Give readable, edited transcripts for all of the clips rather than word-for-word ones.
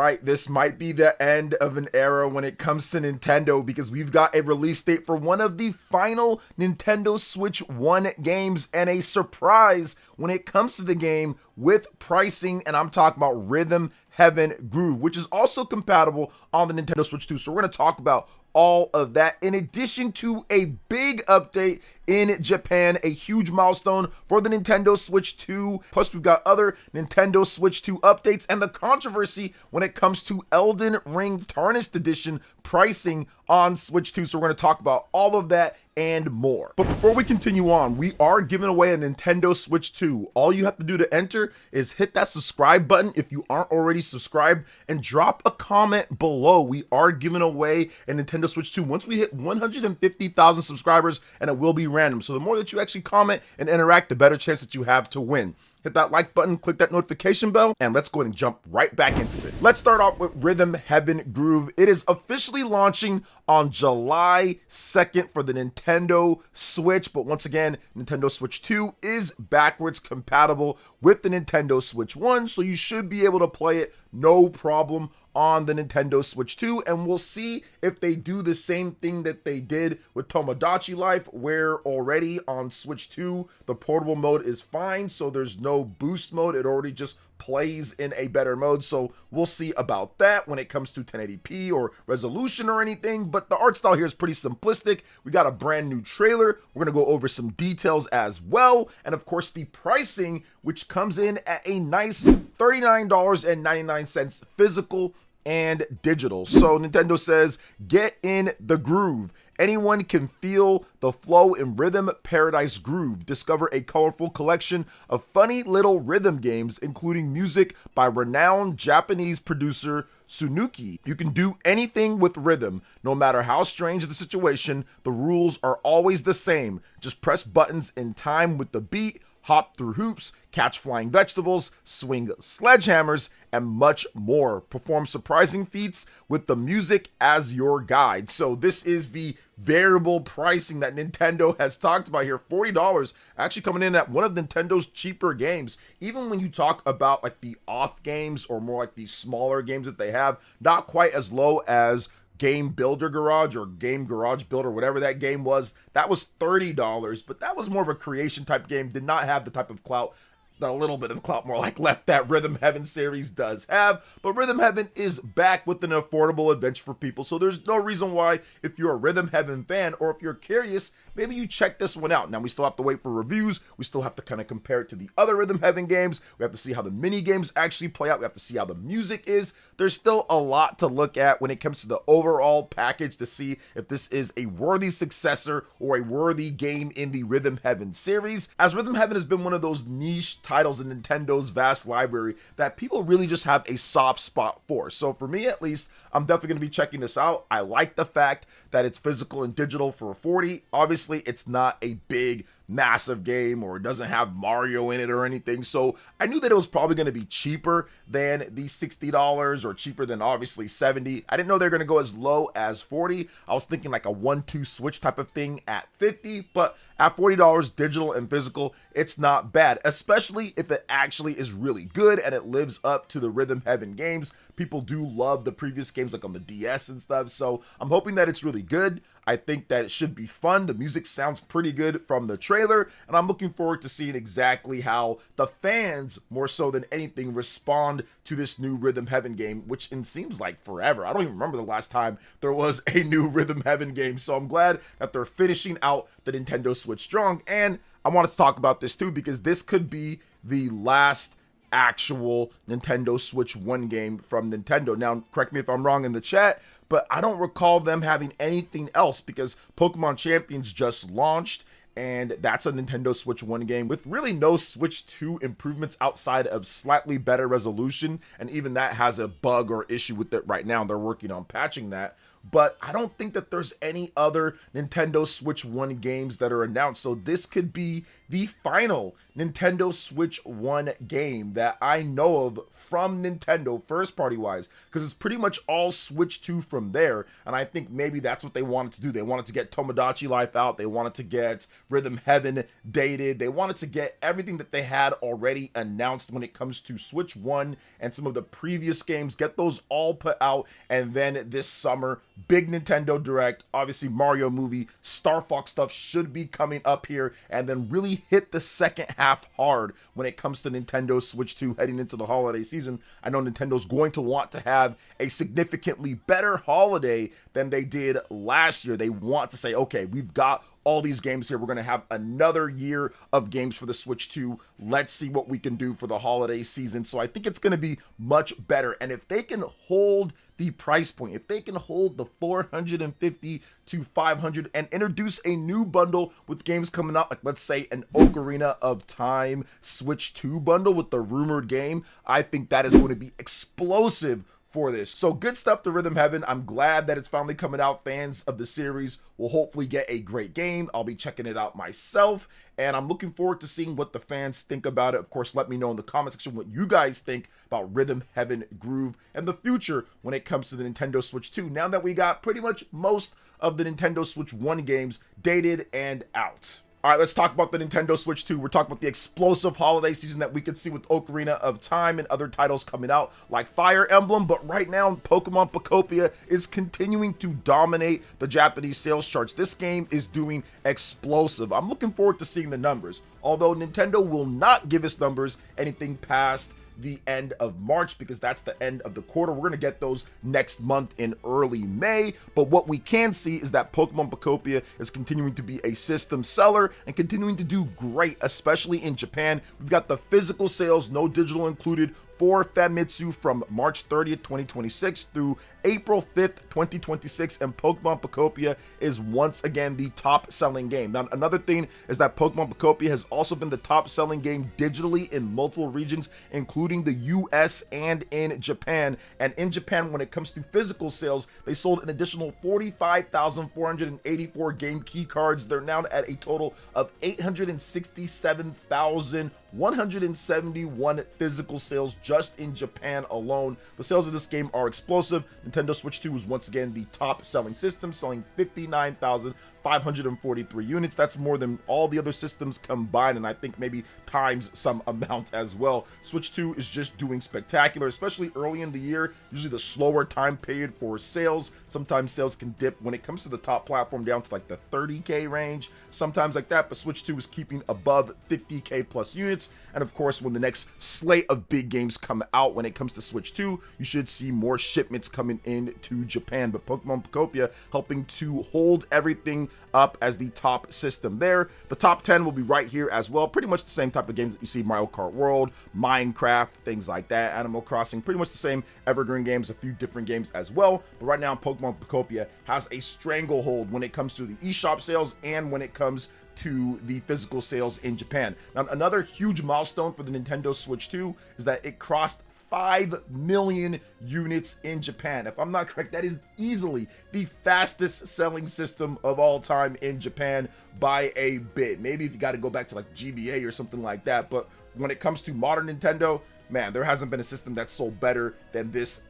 right, this might be the end of an era when it comes to Nintendo because we've got a release date for one of the final Nintendo Switch 1 games and a surprise when it comes to the game with pricing, and I'm talking about Rhythm Heaven Groove, which is also compatible on the Nintendo Switch 2. So we're going to talk about all of that in addition to a big update in Japan, a huge milestone for the Nintendo Switch 2. Plus we've got other Nintendo Switch 2 updates and the controversy when it comes to Elden Ring Tarnished Edition pricing on Switch 2. So we're going to talk about all of that and more. But before we continue on, we are giving away a Nintendo Switch 2. All you have to do to enter is hit that subscribe button if you aren't already subscribed and drop a comment below. We are giving away a Nintendo Switch 2 once we hit 150,000 subscribers, and it will be random. So the more that you actually comment and interact, the better chance that you have to win. Hit that like button, click that notification bell, and let's go ahead and jump right back into it. Let's start off with Rhythm Heaven Groove. It is officially launching on July 2nd for the Nintendo Switch, but once again, Nintendo Switch 2 is backwards compatible with the Nintendo Switch 1, so you should be able to play it no problem on the Nintendo Switch 2, and we'll see if they do the same thing that they did with Tomodachi Life, where already on Switch 2, the portable mode is fine, so there's no boost mode. It already just plays in a better mode, so we'll see about that when it comes to 1080p or resolution or anything, but the art style here is pretty simplistic. We got a brand new trailer. We're going to go over some details as well, and of course the pricing, which comes in at a nice $39.99 physical and digital. So Nintendo says, get in the groove. Anyone can feel the flow in Rhythm Paradise Groove. Discover a colorful collection of funny little rhythm games, including music by renowned Japanese producer Tsunuki. You can do anything with rhythm, no matter how strange the situation. The rules are always the same. Just press buttons in time with the beat, hop through hoops, catch flying vegetables, swing sledgehammers, and much more. Perform surprising feats with the music as your guide. So this is the variable pricing that Nintendo has talked about here. $40, actually coming in at one of Nintendo's cheaper games. Even when you talk about like the off games or more like the smaller games that they have, not quite as low as Game Builder Garage or Game Garage Builder, whatever that game was. That was $30, but that was more of a creation type game, did not have the type of clout, the little bit of clout more like left that Rhythm Heaven series does have. But Rhythm Heaven is back with an affordable adventure for people, so there's no reason why, if you're a Rhythm Heaven fan or if you're curious, maybe you check this one out. Now we still have to wait for reviews. We still have to kind of compare it to the other Rhythm Heaven games. We have to see how the mini games actually play out. We have to see how the music is. There's still a lot to look at when it comes to the overall package to see if this is a worthy successor or a worthy game in the Rhythm Heaven series, as Rhythm Heaven has been one of those niche titles in Nintendo's vast library that people really just have a soft spot for. So for me at least, I'm definitely going to be checking this out. I like the fact that it's physical and digital for $40. Obviously, it's not a big, massive game, or it doesn't have Mario in it or anything. So I knew that it was probably going to be cheaper than the $60 or cheaper than obviously $70. I didn't know they were going to go as low as $40. I was thinking like a 1-2 switch type of thing at $50, but at $40 digital and physical, it's not bad, especially if it actually is really good and it lives up to the Rhythm Heaven games. People do love the previous games like on the DS and stuff, so I'm hoping that it's really good. I think that it should be fun. The music sounds pretty good from the trailer, and I'm looking forward to seeing exactly how the fans, more so than anything, respond to this new Rhythm Heaven game, which it seems like forever. I don't even remember the last time there was a new Rhythm Heaven game, so I'm glad that they're finishing out the Nintendo Switch strong, and I wanted to talk about this too because this could be the last actual Nintendo Switch 1 game from Nintendo. Now, correct me if I'm wrong in the chat, but I don't recall them having anything else because Pokemon Champions just launched, and that's a Nintendo Switch 1 game with really no Switch 2 improvements outside of slightly better resolution, and even that has a bug or issue with it right now. They're working on patching that. But I don't think that there's any other Nintendo Switch 1 games that are announced, so this could be the final Nintendo Switch 1 game that I know of from Nintendo, first party wise, because it's pretty much all Switch 2 from there, and I think maybe that's what they wanted to do. They wanted to get Tomodachi Life out, they wanted to get Rhythm Heaven dated, they wanted to get everything that they had already announced when it comes to Switch 1 and some of the previous games, get those all put out, and then this summer, big Nintendo Direct, obviously Mario movie, Star Fox stuff should be coming up here, and then really hit the second half hard when it comes to Nintendo Switch 2 heading into the holiday season. I know Nintendo's going to want to have a significantly better holiday than they did last year. They want to say, okay, we've got all these games here. We're going to have another year of games for the Switch 2. Let's see what we can do for the holiday season. So I think it's going to be much better. And if they can hold the price point, if they can hold the $450 to $500 and introduce a new bundle with games coming out, like let's say an Ocarina of Time Switch 2 bundle with the rumored game, I think that is going to be explosive for this. So good stuff to Rhythm Heaven. I'm glad that it's finally coming out. Fans of the series will hopefully get a great game. I'll be checking it out myself, and I'm looking forward to seeing what the fans think about it. Of course, let me know in the comment section what you guys think about Rhythm Heaven Groove and the future when it comes to the Nintendo Switch 2, now that we got pretty much most of the Nintendo Switch 1 games dated and out. All right, let's talk about the Nintendo Switch 2. We're talking about the explosive holiday season that we could see with Ocarina of Time and other titles coming out like Fire Emblem. But right now, Pokemon Pokopia is continuing to dominate the Japanese sales charts. This game is doing explosive. I'm looking forward to seeing the numbers. Although Nintendo will not give us numbers anything past the end of March, because that's the end of the quarter. We're going to get those next month in early May. But what we can see is that Pokemon Pokopia is continuing to be a system seller and continuing to do great, especially in Japan. We've got the physical sales, no digital included, for Famitsu from March 30th, 2026 through April 5th, 2026, and Pokemon Pokopia is once again the top selling game. Now, another thing is that Pokemon Pokopia has also been the top selling game digitally in multiple regions, including the US and in Japan. And in Japan, when it comes to physical sales, they sold an additional 45,484 game key cards. They're now at a total of 867,171 physical sales just in Japan alone. The sales of this game are explosive. Nintendo Switch 2 was once again the top selling system, selling 59,543 units. That's more than all the other systems combined, and I think maybe times some amount as well. Switch 2 is just doing spectacular, especially early in the year, usually the slower time period for sales. Sometimes sales can dip when it comes to the top platform down to like the 30K range, sometimes like that, but Switch 2 is keeping above 50K plus units. And of course, when the next slate of big games come out when it comes to Switch 2, you should see more shipments coming into Japan. But Pokemon Pokopia helping to hold everything up as the top system there. The top 10 will be right here as well. Pretty much the same type of games that you see: Mario Kart World, Minecraft, things like that, Animal Crossing, pretty much the same evergreen games, a few different games as well. But right now, Pokemon Pokopia has a stranglehold when it comes to the eShop sales and when it comes to the physical sales in Japan. Now, another huge milestone for the Nintendo Switch 2 is that it crossed 5 million units in Japan. If I'm not correct, that is easily the fastest selling system of all time in Japan by a bit. Maybe if you got to go back to like GBA or something like that, but when it comes to modern Nintendo, man, there hasn't been a system that's sold better than this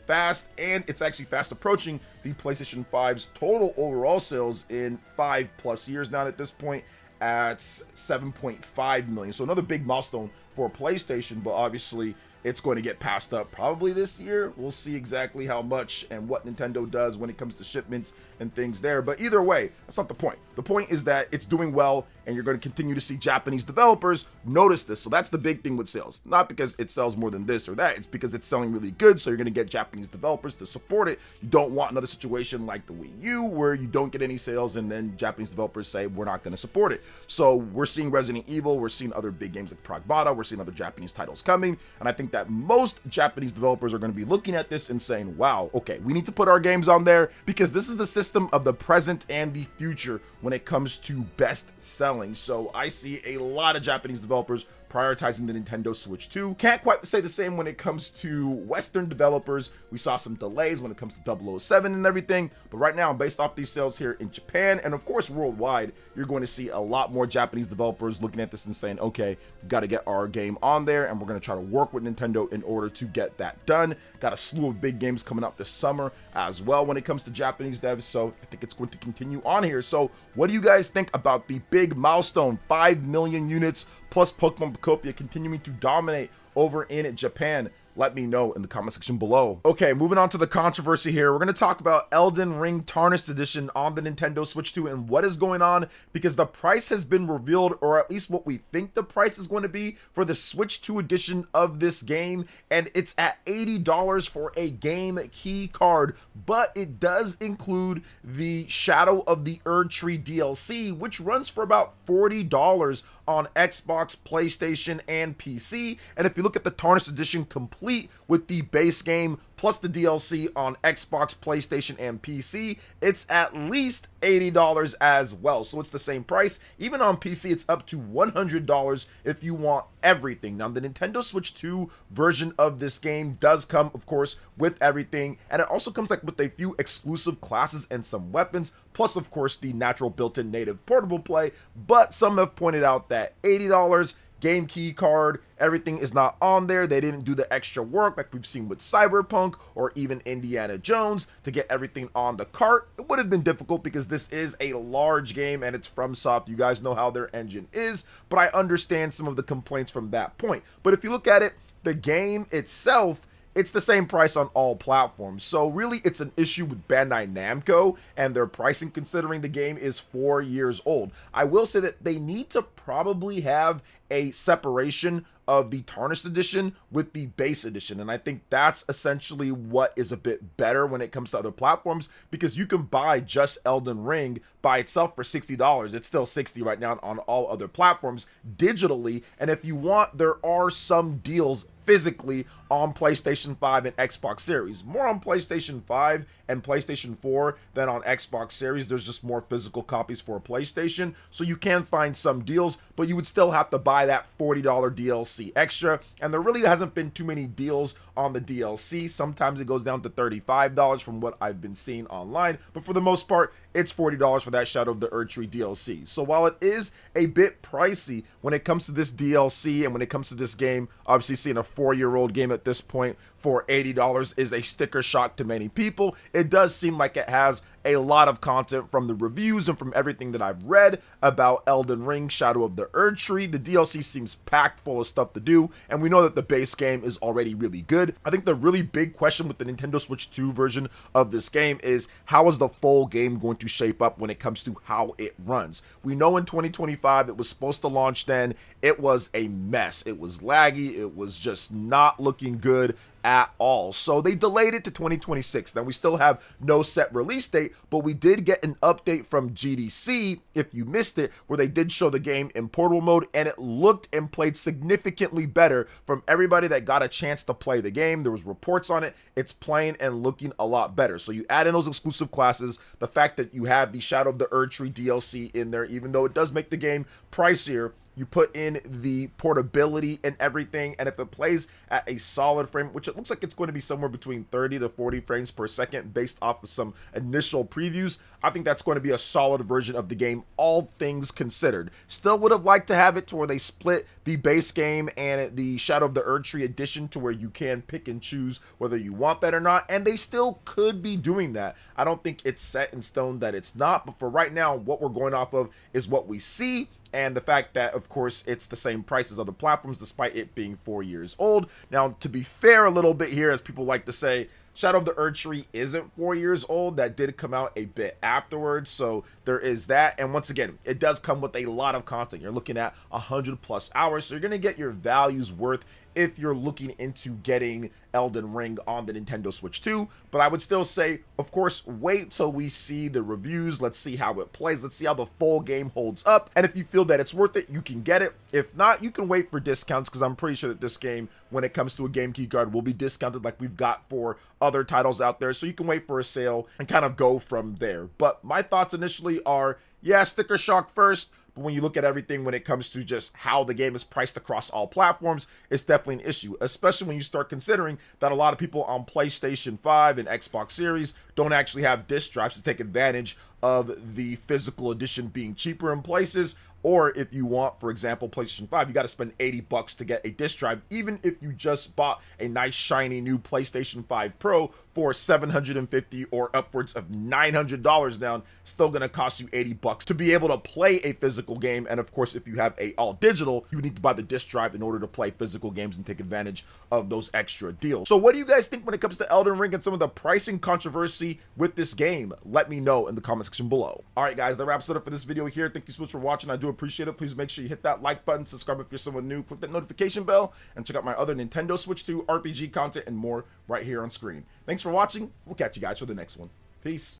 fast, and it's actually fast approaching the PlayStation 5's total overall sales in 5+ years now at this point, at 7.5 million. So another big milestone for PlayStation, but obviously it's going to get passed up probably this year. We'll see exactly how much and what Nintendo does when it comes to shipments and things there. But either way, that's not the point. The point is that it's doing well, and you're going to continue to see Japanese developers notice this. So that's the big thing with sales. Not because it sells more than this or that. It's because it's selling really good, so you're going to get Japanese developers to support it. You don't want another situation like the Wii U where you don't get any sales and then Japanese developers say, we're not going to support it. So we're seeing Resident Evil. We're seeing other big games like Pragmata. We're seeing other Japanese titles coming. And I think that most Japanese developers are going to be looking at this and saying, wow, okay, we need to put our games on there because this is the system of the present and the future when it comes to best selling. So I see a lot of Japanese developers prioritizing the Nintendo Switch 2. Can't quite say the same when it comes to Western developers. We saw some delays when it comes to 007 and everything, but right now, based off these sales here in Japan and of course worldwide, you're going to see a lot more Japanese developers looking at this and saying, okay, we got to get our game on there, and we're going to try to work with Nintendo in order to get that done. Got a slew of big games coming out this summer as well when it comes to Japanese devs, so I think it's going to continue on here. So what do you guys think about the big milestone, 5 million units plus Pokemon Pokopia continuing to dominate over in Japan? Let me know in the comment section below. Okay, moving on to the controversy here. We're going to talk about Elden Ring Tarnished Edition on the Nintendo Switch 2 and what is going on, because the price has been revealed, or at least what we think the price is going to be for the Switch 2 edition of this game, and it's at $80 for a game key card, but it does include the Shadow of the Erdtree DLC, which runs for about $40 on Xbox, PlayStation, and PC. And if you look at the Tarnished Edition complete with the base game plus the DLC on Xbox, PlayStation, and PC, it's at least $80 as well. So it's the same price. Even on PC, it's up to $100 if you want everything. Now, the Nintendo Switch 2 version of this game does come, of course, with everything, and it also comes like with a few exclusive classes and some weapons, plus, of course, the natural built-in native portable play. But some have pointed out that $80 game key card, everything is not on there. They didn't do the extra work like we've seen with Cyberpunk or even Indiana Jones to get everything on the cart. It would have been difficult because this is a large game and it's from Soft. You guys know how their engine is, but I understand some of the complaints from that point. But if you look at it, the game itself, it's the same price on all platforms. So really, it's an issue with Bandai Namco and their pricing, considering the game is 4 years old. I will say that they need to probably have a separation of the Tarnished Edition with the base edition, and I think that's essentially what is a bit better when it comes to other platforms, because you can buy just Elden Ring by itself for $60. It's still $60 right now on all other platforms digitally, and if you want, there are some deals physically on PlayStation 5 and Xbox Series. More on PlayStation 5 and PlayStation 4 than on Xbox Series. There's just more physical copies for PlayStation, so you can find some deals, but you would still have to buy that $40 DLC extra, and there really hasn't been too many deals on the DLC. Sometimes it goes down to $35 from what I've been seeing online, but for the most part, it's $40 for that Shadow of the Erdtree DLC. So while it is a bit pricey when it comes to this DLC and when it comes to this game, obviously seeing a 4-year-old game at this point for $80 is a sticker shock to many people. It does seem like it has a lot of content from the reviews and from everything that I've read about Elden Ring Shadow of the Erdtree. The DLC seems packed full of stuff to do, and we know that the base game is already really good. I think the really big question with the Nintendo Switch 2 version of this game is, how is the full game going to shape up when it comes to how it runs? We know in 2025 it was supposed to launch then. It was a mess. It was laggy. It was just not looking good at all. So they delayed it to 2026. Now we still have no set release date, but we did get an update from GDC, if you missed it, where they did show the game in portable mode, and it looked and played significantly better from everybody that got a chance to play the game. There was reports on it. It's playing and looking a lot better. So you add in those exclusive classes, the fact that you have the Shadow of the Erdtree DLC in there, even though it does make the game pricier, you put in the portability and everything, and if it plays at a solid frame, which it looks like it's going to be somewhere between 30 to 40 frames per second based off of some initial previews, I think that's going to be a solid version of the game, all things considered. Still would have liked to have it to where they split the base game and the Shadow of the Erdtree edition to where you can pick and choose whether you want that or not, and they still could be doing that. I don't think it's set in stone that it's not, but for right now, what we're going off of is what we see, and the fact that, of course, it's the same price as other platforms despite it being 4 years old. Now, to be fair a little bit here, as people like to say, Shadow of the Erdtree isn't 4 years old. That did come out a bit afterwards, so there is that. And once again, it does come with a lot of content. You're looking at 100+ hours, so you're going to get your value's worth if you're looking into getting Elden Ring on the Nintendo Switch 2. But I would still say, of course, wait till we see the reviews. Let's see how it plays. Let's see how the full game holds up. And if you feel that it's worth it, you can get it. If not, you can wait for discounts, because I'm pretty sure that this game, when it comes to a game key card, will be discounted like we've got for other titles out there. So you can wait for a sale and kind of go from there. But my thoughts initially are, yeah, sticker shock first, but when you look at everything when it comes to just how the game is priced across all platforms, it's definitely an issue, especially when you start considering that a lot of people on PlayStation 5 and Xbox Series don't actually have disc drives to take advantage of the physical edition being cheaper in places. Or if you want, for example, PlayStation 5, you got to spend $80 to get a disc drive, even if you just bought a nice shiny new PlayStation 5 Pro for $750 or upwards of $900 down, still going to cost you $80 to be able to play a physical game. And of course, if you have a all digital, you need to buy the disc drive in order to play physical games and take advantage of those extra deals. So what do you guys think when it comes to Elden Ring and some of the pricing controversy with this game? Let me know in the comment section below. All right, guys, that wraps it up for this video here. Thank you so much for watching. I do appreciate it. Please make sure you hit that like button, subscribe if you're someone new, click that notification bell, and check out my other Nintendo Switch 2 RPG content and more right here on screen. Thanks for watching. We'll catch you guys for the next one. Peace.